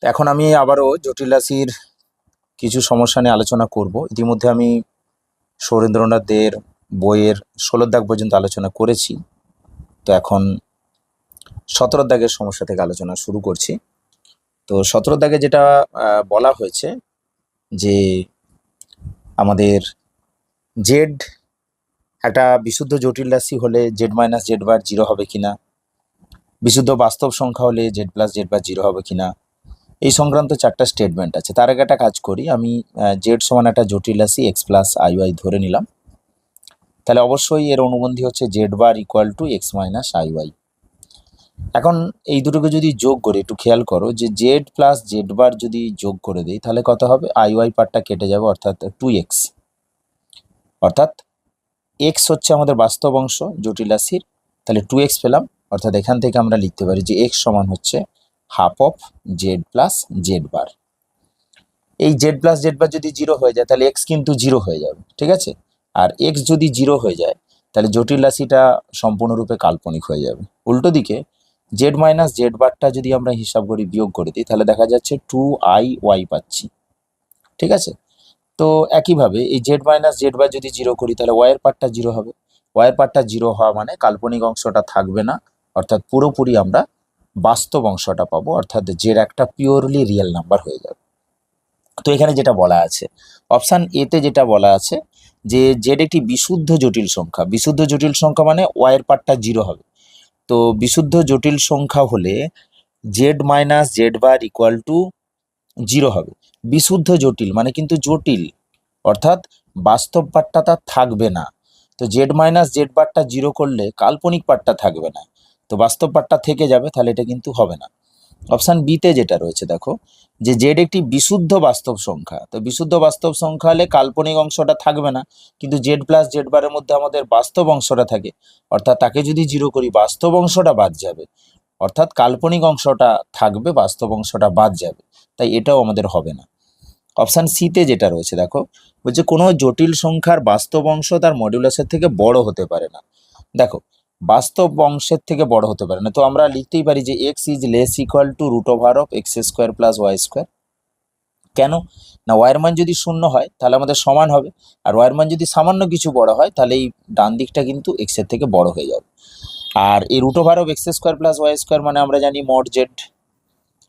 তো এখন আমি আবারও জটিল রাশির কিছু সমস্যা নিয়ে আলোচনা করব। ইতিমধ্যে আমি সৌরেন্দ্রনাথ দের বইয়ের 16 দাগ পর্যন্ত আলোচনা করেছি। তো এখন 17 দাগের সমস্যা থেকে আলোচনা শুরু করছি। তো 17 দাগে যেটা বলা হয়েছে যে আমাদের জেড একটা বিশুদ্ধ জটিল রাশি হলে Z minus Z bar zero হবে কিনা, বিশুদ্ধ বাস্তব সংখ্যা হলে জেড প্লাস জেড বার জিরো হবে কিনা, এই সংক্রান্ত 4টা স্টেটমেন্ট আছে। তার আগে একটা কাজ করি, আমি জেড সমান একটা জটিল রাশি এক্স প্লাস আই ওয়াই ধরে নিলাম। তাহলে অবশ্যই এর অনুবন্ধী হচ্ছে z bar equal to x minus I y. এখন এই দুটোকে যদি যোগ করে একটু খেয়াল করো যে জেড প্লাস জেড বার যদি যোগ করে দিই তাহলে কত হবে, আই ওয়াই পার্টটা কেটে যাবে, অর্থাৎ 2x। অর্থাৎ এক্স হচ্ছে আমাদের বাস্তব অংশ জটিল রাশির, তাহলে 2x পেলাম। অর্থাৎ এখান থেকে আমরা লিখতে পারি যে এক্স সমান হচ্ছে half of Z plus Z bar. এই জেড প্লাস জেড বার যদি জিরো হয়ে যায় তাহলে এক্স কিন্তু জিরো হয়ে যাবে, ঠিক আছে। আর এক্স যদি জিরো হয়ে যায় তাহলে জটিল রাশিটা সম্পূর্ণরূপে কাল্পনিক হয়ে যাবে। উল্টো দিকে জেড মাইনাস জেড বারটা যদি আমরা হিসাব করি, বিয়োগ করে দিই, তাহলে দেখা যাচ্ছে 2i y পাচ্ছি, ঠিক আছে। তো একইভাবে এই জেড মাইনাস জেড বার যদি জিরো করি তাহলে ওয়াইয়ের পার্টটা জিরো হবে। ওয়াইয়ের পার্টটা জিরো হওয়া মানে কাল্পনিক অংশটা থাকবে না, অর্থাৎ পুরোপুরি আমরা বাস্তব অংশটা পাবো, অর্থাৎ জেড একটা পিওরলি রিয়েল নাম্বার হয়ে যাবে। তো এখানে যেটা বলা আছে অপশান এতে যেটা বলা আছে যে জেড একটি বিশুদ্ধ জটিল সংখ্যা। বিশুদ্ধ জটিল সংখ্যা মানে ওয়াইয়ের পার্টটা জিরো হবে। তো বিশুদ্ধ জটিল সংখ্যা হলে Z minus Z bar equal two zero হবে। বিশুদ্ধ জটিল মানে কিন্তু জটিল, অর্থাৎ বাস্তব পার্টটা তার থাকবে না। তো জেড মাইনাস জেড বারটা জিরো করলে কাল্পনিক পার্টটা থাকবে না, তো বাস্তব পার্টটা থেকে যাবে, তাহলে এটা কিন্তু হবে না। অপশান বিতে যেটা রয়েছে দেখো যে জেড একটি বিশুদ্ধ বাস্তব সংখ্যা। তো বিশুদ্ধ বাস্তব সংখ্যা হলে কাল্পনিক অংশটা থাকবে না, কিন্তু জেড প্লাস জেড বারের মধ্যে আমাদের বাস্তব অংশটা থাকে, অর্থাৎ তাকে যদি জিরো করি বাস্তব অংশটা বাদ যাবে, অর্থাৎ কাল্পনিক অংশটা থাকবে, বাস্তব অংশটা বাদ যাবে, তাই এটাও আমাদের হবে না। অপশান সিতে যেটা রয়েছে দেখো বলছে কোনো জটিল সংখ্যার বাস্তব অংশ তার মডিউলাসের থেকে বড় হতে পারে না। দেখো বাস্তব অংশের থেকে বড় হতে পারে না, তো আমরা লিখতেই পারি যে x is less equal to root over of x square plus y square. কেন না, ওয়াইয়ের মান যদি শূন্য হয় তাহলে আমাদের সমান হবে, আর ওয়াইয়ের মান যদি সামান্য কিছু বড় হয় তাহলে এই ডান দিকটা কিন্তু এক্স এর থেকে বড় হয়ে যাবে। আর এই root over of x square plus y square মানে আমরা জানি মড জেড।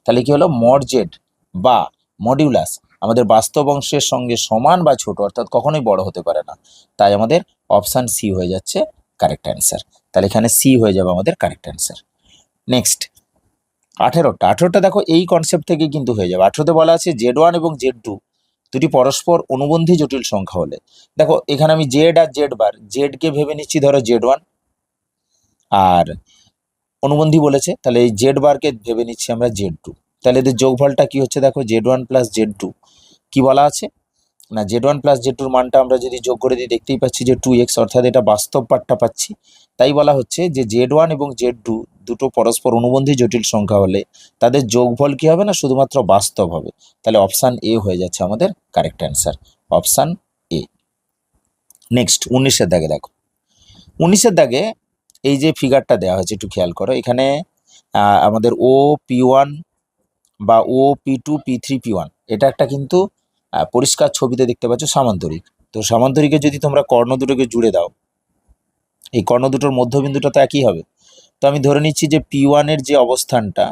তাহলে কি হলো, মড জেড বা মডিউলাস আমাদের বাস্তব অংশের সঙ্গে সমান বা ছোট, অর্থাৎ কখনোই বড় হতে পারে না। তাই আমাদের অপশান সি হয়ে যাচ্ছে কারেক্ট অ্যান্সার। তাহলে এখানে সি হয়ে যাবে আমাদের কারেক্ট অ্যান্সার। নেক্সট 18টা দেখো এই কনসেপ্ট থেকে কিন্তু হয়ে যাবে। 18তে বলা আছে জেড ওয়ান এবং জেড টু দুটি পরস্পর অনুবন্ধী জটিল সংখ্যা হলে। দেখো এখানে আমি জেড আর জেড বার, জেডকে ভেবে নিচ্ছি ধরো জেড ওয়ান, আর অনুবন্ধী বলেছে তাহলে এই জেড বারকে ভেবে নিচ্ছি আমরা জেড টু। তাহলে এদের যোগফলটা কি হচ্ছে দেখো, z one plus z two. কি বলা আছে না, জেড ওয়ান প্লাস জেড টুর মানটা আমরা যদি যোগ করে দিই দেখতেই পাচ্ছি যে 2x, অর্থাৎ এটা বাস্তব পার্টটা পাচ্ছি। তাই বলা হচ্ছে যে জেড ওয়ান এবং জেড টু দুটো পরস্পর অনুবন্ধী জটিল সংখ্যা হলে তাদের যোগফল কি হবে না, শুধুমাত্র বাস্তব হবে। তাহলে অপশান এ হয়ে যাচ্ছে আমাদের correct answer, option A. Next 19-এর দাগে দেখো, 19-এর দাগে এই যে ফিগারটা দেওয়া হয়েছে একটু খেয়াল করো। এখানে আমাদের ও পি ওয়ান বা o p two p three p one এটা একটা কিন্তু পরিষ্কার ছবিতে দেখতে পাচ্ছ সামান্তরিক। তো সামান্তরিকে যদি তোমরা কর্ণ দুটোকে জুড়ে দাও, এই কর্ণ দুটোর মধ্যবিন্দুটা তো একই হবে। তো আমি ধরে নিচ্ছি যে পি ওয়ানের যে অবস্থানটা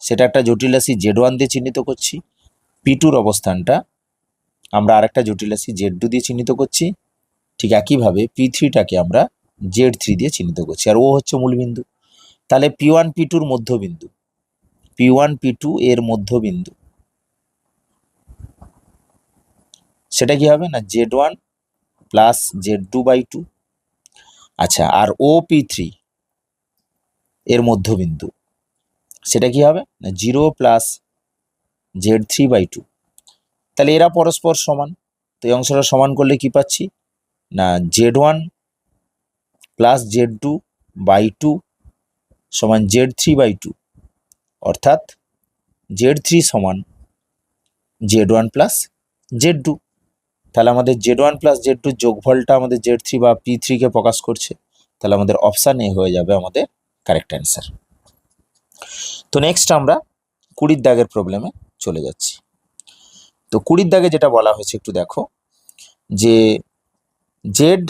সেটা একটা জটিল রাশি জেড ওয়ান দিয়ে চিহ্নিত করছি, পি টুর অবস্থানটা আমরা আরেকটা জটিল রাশি জেড টু দিয়ে চিহ্নিত করছি, ঠিক একইভাবে পি থ্রিটাকে আমরা জেড থ্রি দিয়ে চিহ্নিত করছি, আর ও হচ্ছে মূলবিন্দু। তাহলে পি ওয়ান পি টুর মধ্যবিন্দু, পি ওয়ান পি টু এর মধ্যবিন্দু সেটা কি হবে না, z one plus z two by two. আচ্ছা, আর ও পি থ্রি এর মধ্যবিন্দু সেটা কি হবে না, zero plus z three by two. তাহলে এরা পরস্পর সমান, তো এই অংশটা সমান করলে কি পাচ্ছি না, z one plus z two by two সমান জেড থ্রি বাই টু, অর্থাৎ জেড থ্রি সমান z one plus z two. তাহলে আমাদের জেড ওয়ান প্লাস জেড টুর যোগফলটা আমাদের জেড থ্রি বা পি থ্রিকে প্রকাশ করছে। তাহলে আমাদের অপশান এ হয়ে যাবে আমাদের কারেক্ট অ্যান্সার। তো নেক্সট আমরা 20 দাগের প্রবলেমে চলে যাচ্ছি। তো 20 দাগে যেটা বলা হয়েছে একটু দেখো, যে জেড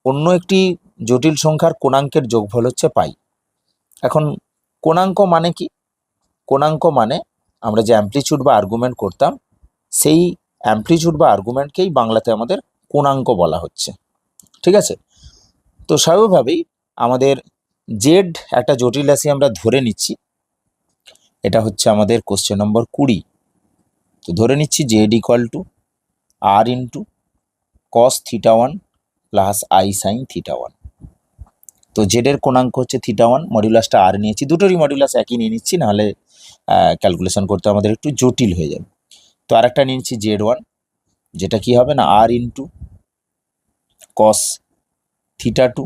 অন্য একটি জটিল সংখ্যার কোণাঙ্কের যোগফল হচ্ছে পাই। এখন কোণাঙ্ক মানে কি? কোণাঙ্ক মানে আমরা যে অ্যামপ্লিচিউড বা আর্গুমেন্ট করতাম, সেই অ্যামপ্লিচিউড বা আর্গুমেন্টকেই বাংলাতে আমাদের কোণাঙ্ক বলা হচ্ছে। ঠিক আছে? তো স্বাভাবিকভাবেই আমাদের জেড একটা জটিল রাশি আমরা ধরে নিচ্ছি। এটা হচ্ছে আমাদের কোশ্চেন নম্বর 20। তো ধরে নিচ্ছি z equal to r into cos theta one plus I sine theta one. তো জেডের কোণাঙ্ক হচ্ছে থিটা ওয়ান, মডিউলাসটা আর নিয়েছি, দুটোরই মডিউলাস একই নিয়ে নিচ্ছি, নাহলে ক্যালকুলেশন করতে আমাদের একটু জটিল হয়ে যাবে। তো আরেকটা নিচ্ছি জেড ওয়ান, যেটা কি হবে না R into cos theta two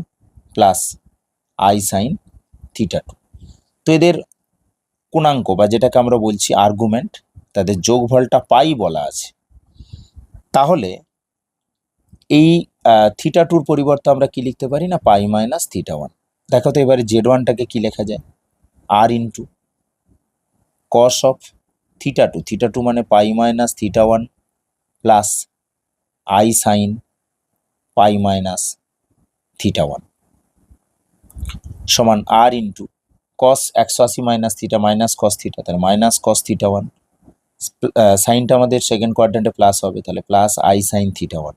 plus I sine theta two. তো এদের কোণাঙ্ক বা যেটাকে আমরা বলছি আর্গুমেন্ট, তাদের যোগফলটা পাই বলা আছে। তাহলে এই থিটা টুর পরিবর্তে আমরা কি লিখতে পারি না পাই মাইনাস থিটা ওয়ান। দেখো তো এবারে জেড ওয়ানটাকে কি লেখা যায়, R into cos of theta two মানে pi minus theta one plus I sine pi minus theta one সমান R into cos 180 minus theta minus cos theta, তাহলে মাইনাস কস থিটা ওয়ান, সাইনটা আমাদের সেকেন্ড কোয়াড্রেন্টে plus হবে, তাহলে plus I sine theta one.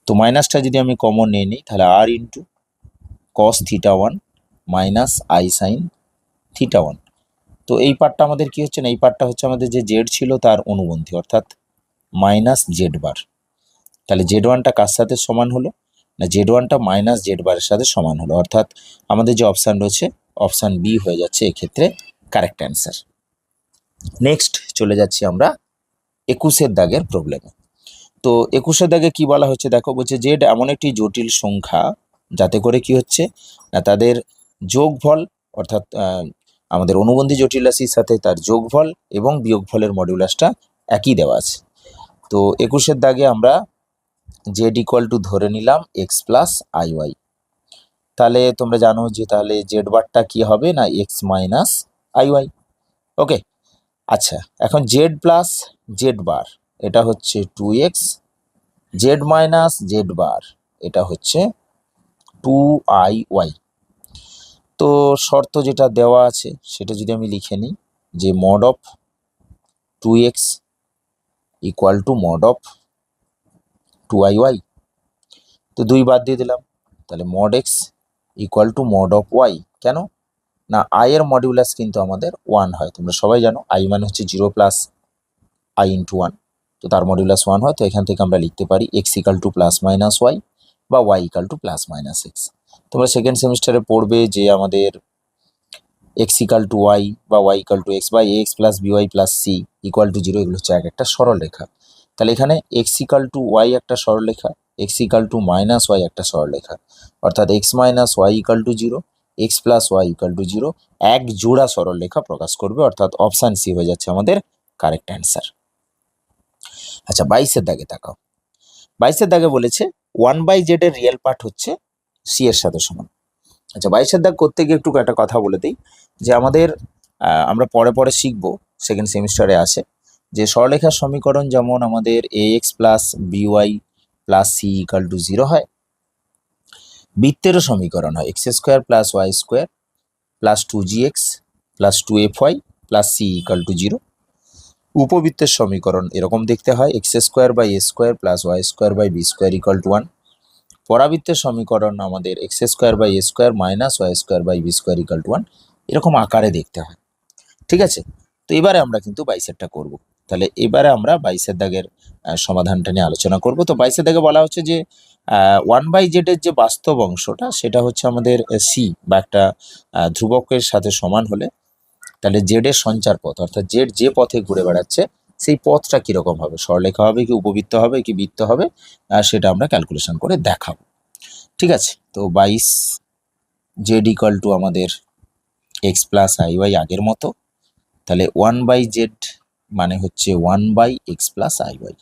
তো মাইনাসটা যদি আমি কমন নিয়ে নিই, তাহলে R into cos theta one minus I sine theta one. তো এই পার্টটা আমাদের কি হচ্ছে না, এই পার্টটা হচ্ছে আমাদের যে জেড ছিল তার অনুবন্ধী, অর্থাৎ মাইনাস জেড বার। তাহলে জেড ওয়ানটা কার সাথে সমান হলো না, জেড ওয়ানটা মাইনাস জেড বারের সাথে সমান হলো, অর্থাৎ আমাদের যে অপশান রয়েছে অপশান বি হয়ে যাচ্ছে এক্ষেত্রে কারেক্ট অ্যান্সার। নেক্সট চলে যাচ্ছি আমরা 21 দাগের প্রবলেমে। তো 21 দাগে কি বলা হচ্ছে দেখো, বলছে জেড এমন একটি জটিল সংখ্যা যাতে করে কি হচ্ছে না তাদের যোগফল, অর্থাৎ আমাদের অনুবন্ধী জটিল রাশির সাথে তার যোগফল এবং বিয়োগফলের মডিউলাসটা একই দেওয়া আছে। তো 21 দাগে আমরা জেড ইকুয়াল টু ধরে নিলাম এক্স প্লাস আই ওয়াই। তাহলে তোমরা জানো যে তাহলে জেড বারটা কি হবে না এক্স মাইনাস আই ওয়াই। ওকে, আচ্ছা এখন জেড প্লাস জেড বার এটা হচ্ছে 2x, Z minus Z bar এটা হচ্ছে 2iy। তো শর্ত যেটা দেওয়া আছে সেটা যদি আমি লিখে নিই, যে mod of 2x equal to mod of 2iy। তো 2 বাদ দিয়ে দিলাম, তাহলে mod x equal to mod of y. কেন না আই এর মডিউলাস কিন্তু আমাদের 1 হয়, তোমরা সবাই জানো আই মানে হচ্ছে 0 প্লাস আই ইন্টু 1, তো তার মডিউলাস 1 হয়। তো এখান থেকে আমরা লিখতে পারি X equal to plus minus Y বা Y equal to plus minus X. তোমরা সেকেন্ড সেমিস্টারে পড়বে যে আমাদের এক্স ইকাল টু ওয়াই বা ওয়াই ইকাল টু এক্স বা X plus B Y plus C equal to 0, এগুলো হচ্ছে এক একটা সরলরেখা। তাহলে এখানে এক্স ইকাল টু ওয়াই একটা সরলরেখা, x equal to minus y একটা সরলরেখা, অর্থাৎ x minus y equal to 0, x plus y equal to 0 এক জোড়া সরলরেখা প্রকাশ করবে, অর্থাৎ অপশান সি হয়ে যাচ্ছে আমাদের কারেক্ট অ্যান্সার। আচ্ছা 22 দাগে তাকাও। 22 দাগে বলেছে 1/z এর রিয়েল পার্ট হচ্ছে সি এর সাথে সমান। আচ্ছা 22 দাগ করতে গিয়ে একটু একটা কথা বলে দিই, যে আমাদের আমরা পরে পরে শিখবো, সেকেন্ড সেমিস্টারে আসে যে সরলরেখার সমীকরণ যেমন আমাদের ax plus by plus c equal to 0 হয়, বৃত্তেরও সমীকরণ হয় x square plus y square plus 2gx plus 2fy plus c equal to 0। উপবৃত্তের সমীকরণ এরকম দেখতে হয় x square by a square plus y square by b square equal to 1। পরাবৃত্তের সমীকরণ আমাদের x square by a square minus y square by b square equal to 1, এরকম আকারে দেখতে হয়। ঠিক আছে, তো এবারে আমরা কিন্তু 22 করব। তাহলে এবারে আমরা 22 দাগের সমাধানটা নিয়ে আলোচনা করব। তো 22 দাগে বলা হচ্ছে যে 1/z এর যে বাস্তব অংশটা সেটা হচ্ছে আমাদের সি বা একটা ধ্রুবকের সাথে সমান হলে, তাহলে জেড এর সঞ্চার পথ, অর্থাৎ জেড যে পথে ঘুরে বেড়াচ্ছে সেই পথটা কিরকম হবে, সরলরেখা হবে কি উপবৃত্ত হবে কি বৃত্ত হবে, সেটা আমরা ক্যালকুলেশন করে দেখাবো। ঠিক আছে, তো 22 জেড ইকাল টু আমাদের এক্স প্লাস আই ওয়াই আগের মতো, তাহলে 1/z মানে হচ্ছে 1/x প্লাস আই ওয়াই।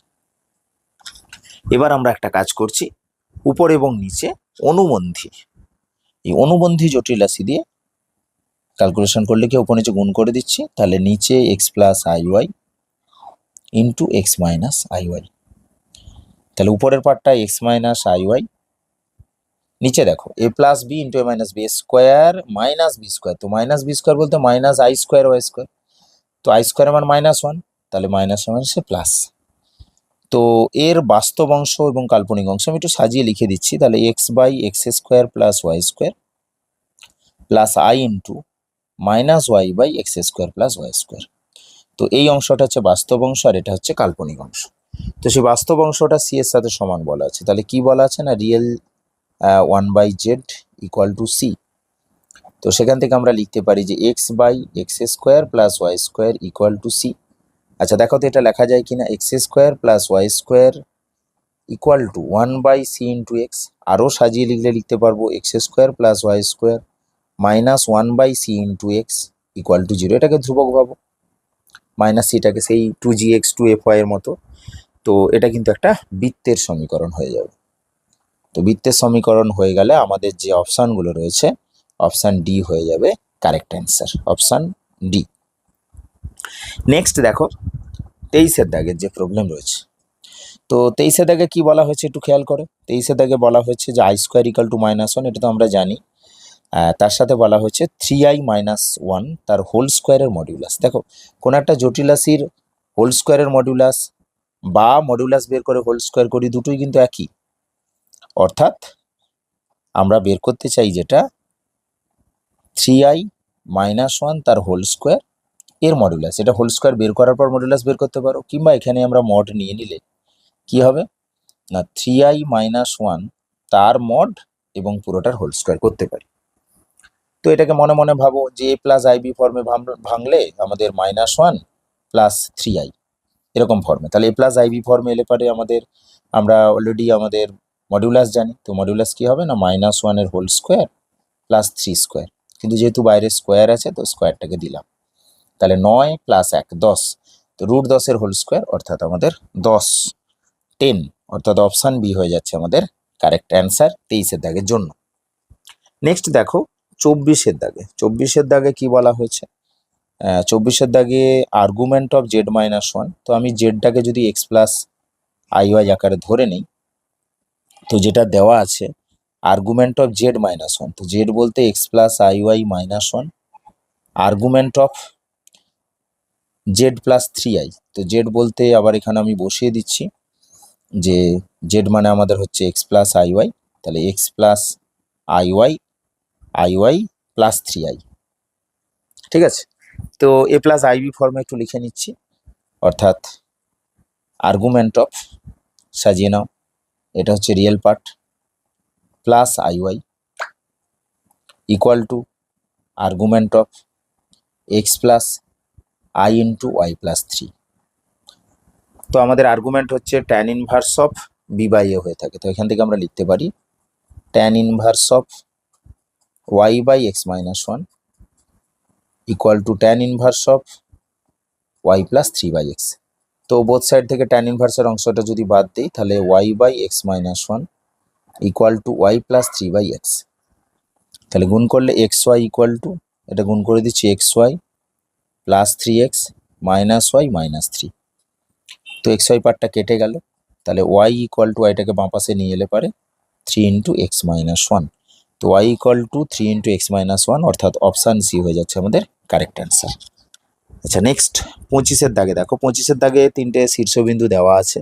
এবার আমরা একটা কাজ করছি, উপর এবং নিচে অনুবন্ধী, এই অনুবন্ধী জটিল রাশি দিয়ে ক্যালকুলেশন করলে কি উপর নিচে গুণ করে দিচ্ছি, তাহলে নিচে X plus I Y into X minus I Y. তাহলে উপরের পার্টটা এক্স মাইনাস আই ওয়াই, নিচে দেখো A plus B into A minus B square minus B square. তো মাইনাস বি স্কোয়ার বলতে minus I square Y square. তো I square আমার -1, তাহলে -1 সে প্লাস। তো এর বাস্তব অংশ এবং কাল্পনিক অংশ আমি একটু সাজিয়ে লিখে দিচ্ছি। তাহলে x by x square plus y square plus I into minus y by x square plus y square. তো এই অংশটা হচ্ছে বাস্তব অংশ আর এটা হচ্ছে কাল্পনিক অংশ। তো সেই বাস্তব অংশটা সি এর সাথে সমান বলা আছে। তাহলে কি বলা আছে না, real 1/z equal to C. তো সেখান থেকে আমরা লিখতে পারি যে x by x square plus y square equal to c. আচ্ছা দেখো তো এটা লেখা যায় কিনা, x square plus y square equal to 1/c into x. আরও সাজিয়ে লিখলে লিখতে পারবো x square plus y square minus 1/c into x equal to 0। এটাকে ধ্রুবক ভাবো, মাইনাস সিটাকে সেই 2gx 2fy এর মতো। তো এটা কিন্তু একটা বৃত্তের সমীকরণ হয়ে যাবে। তো বৃত্তের সমীকরণ হয়ে গেলে আমাদের যে অপশানগুলো রয়েছে, অপশান ডি হয়ে যাবে correct answer, option D. Next দেখো 23-এর দাগের যে প্রবলেম রয়েছে। তো 23-এর দাগে কি বলা হয়েছে একটু খেয়াল করো। 23-এর দাগে বলা হয়েছে যে আই স্কোয়ার ইকাল টু -1, এটা তো আমরা জানি। তার সাথে বলা হয়েছে 3i - 1 তার হোল স্কোয়ারের মডিউলাস। দেখো কোনো একটা জটিল রাশির হোল স্কোয়ারের মডিউলাস বা মডিউলাস বের করে হোল স্কোয়ার করি, দুটোই কিন্তু একই। অর্থাৎ আমরা বের করতে চাই যেটা 3i - 1 তার হোল স্কোয়ার এর মডিউলাস। এটা হোল স্কোয়ার বের করার পর মডিউলাস বের করতে পারো, কিংবা এখানে আমরা মড নিয়ে নিলে কি হবে না 3i - 1 তার মড এবং পুরোটার হোল স্কোয়ার করতে পারি। তো এটাকে মনে মনে ভাবো যে এ প্লাস আইবি ফর্মে ভাঙলে আমাদের -1 প্লাস 3i এরকম ফর্মে। তাহলে এ প্লাস আইবি ফর্মে এলে পারে আমরা অলরেডি আমাদের মডিউলাস জানি। তো মডিউলাস কি হবে না -1 এর হোল স্কোয়ার প্লাস 3 স্কোয়ার, কিন্তু যেহেতু বাইরে স্কোয়ার আছে তো স্কোয়ারটাকে দিলাম। তাহলে 9 প্লাস 1 10, তো √10 এর হোল স্কোয়ার অর্থাৎ আমাদের 10 অর্থাৎ অপশান বি হয়ে যাচ্ছে আমাদের কারেক্ট অ্যান্সার 23-এর দাগের জন্য। নেক্সট দেখো 24-এর দাগে। 24-এর দাগে কি বলা হয়েছে, 24-এর দাগে আর্গুমেন্ট অফ z-1। তো আমি জেডটাকে যদি এক্স প্লাস আই ওয়াই আকারে ধরে নিই, তো যেটা দেওয়া আছে আর্গুমেন্ট অফ z-1, তো জেড বলতে x plus I y -1, argument of Z plus 3i। তো জেড বলতে আবার এখানে আমি বসিয়ে দিচ্ছি যে জেড মানে আমাদের হচ্ছে এক্স প্লাস আই ওয়াই, তাহলে x plus I y plus 3i। ঠিক আছে, তো এ প্লাস আইবি ফর্মে একটু লিখে নিচ্ছি, অর্থাৎ আর্গুমেন্ট অফ, সাজিয়ে নাও, এটা হচ্ছে real part plus I Y equal to argument of X plus I into Y plus 3। তো আমাদের আর্গুমেন্ট হচ্ছে tan inverse of B by A হয়ে থাকে। তো এখান থেকে আমরা লিখতে পারি tan inverse of Y by X -1 equal to tan inverse of Y plus 3/x। তো বোথ সাইড থেকে ট্যান ইনভার্সের অংশটা যদি বাদ দিই, তাহলে Y by X -1 equal two Y plus 3/x। তাহলে গুণ করলে এক্স ওয়াই ইকুয়াল টু, এটা গুণ করে দিচ্ছি x y plus 3x minus y minus 3। তো এক্স ওয়াই পার্টটা কেটে গেল, তাহলে ওয়াই ইকুয়াল টু, ওয়াইটাকে বাঁ পাশে নিয়ে এলে পারে 3 ইন্টু এক্স -1। তো y equal to 3 into x -1, অর্থাৎ অপশান সি হয়ে যাচ্ছে আমাদের কারেক্ট অ্যান্সার। আচ্ছা নেক্সট 25-এর দাগে দেখো। 25-এর দাগে 3টে শীর্ষবিন্দু দেওয়া আছে।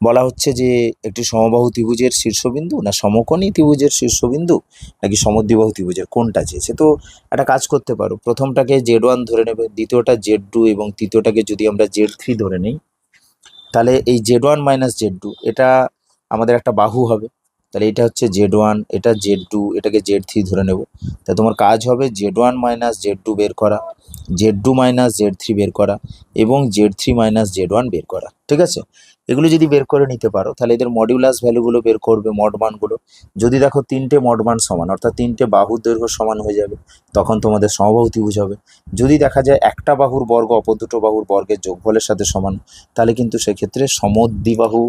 বলা হচ্ছে যে একটি সমবাহু ত্রিভুজের শীর্ষবিন্দু না সমকোণী ত্রিভুজের শীর্ষবিন্দু নাকি সমদ্বিবাহু ত্রিভুজের, কোনটা চেয়েছে। তো একটা কাজ করতে পারো, প্রথমটাকে z1 ধরে নেবে, দ্বিতীয়টা z2 এবং তৃতীয়টাকে যদি আমরা z3 ধরে নিই, তাহলে এই z1 মাইনাস z2 এটা আমাদের একটা বাহু হবে। তাহলে এটা হচ্ছে z1, এটা z2, এটাকে z3 ধরে নেব। তা তোমার কাজ হবে z1 মাইনাস z2 বের করা, z2 মাইনাস z3 বের করা এবং z3 মাইনাস z1 বের করা। ঠিক আছে, এগুলো যদি বের করে নিতে পারো তাহলে এদের মডিউলাস ভ্যালুগুলো বের করবে, মড মানগুলো। যদি দেখো 3টে মড মান সমান, অর্থাৎ 3টে বাহুর দৈর্ঘ্য সমান হয়ে যাবে, তখন তোমাদের সমবাহু ত্রিভুজ হবে। যদি দেখা যায় একটা বাহুর বর্গ অপর দুটো বাহুর বর্গের যোগফলের সাথে সমান, তাহলে কিন্তু সেক্ষেত্রে সমদ্বিবাহু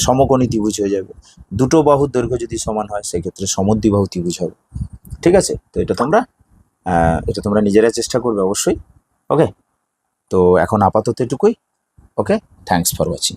সমকোণী ত্রিভুজ হয়ে যাবে। দুটো বাহুর দৈর্ঘ্য যদি সমান হয় সেক্ষেত্রে সমদ্বিবাহু ত্রিভুজ হবে। ঠিক আছে, তো এটা তোমরা এটা তোমরা নিজেরা চেষ্টা করবে অবশ্যই। ওকে, তো এখন আপাতত এটুকুই। ওকে, থ্যাঙ্কস ফর ওয়াচিং।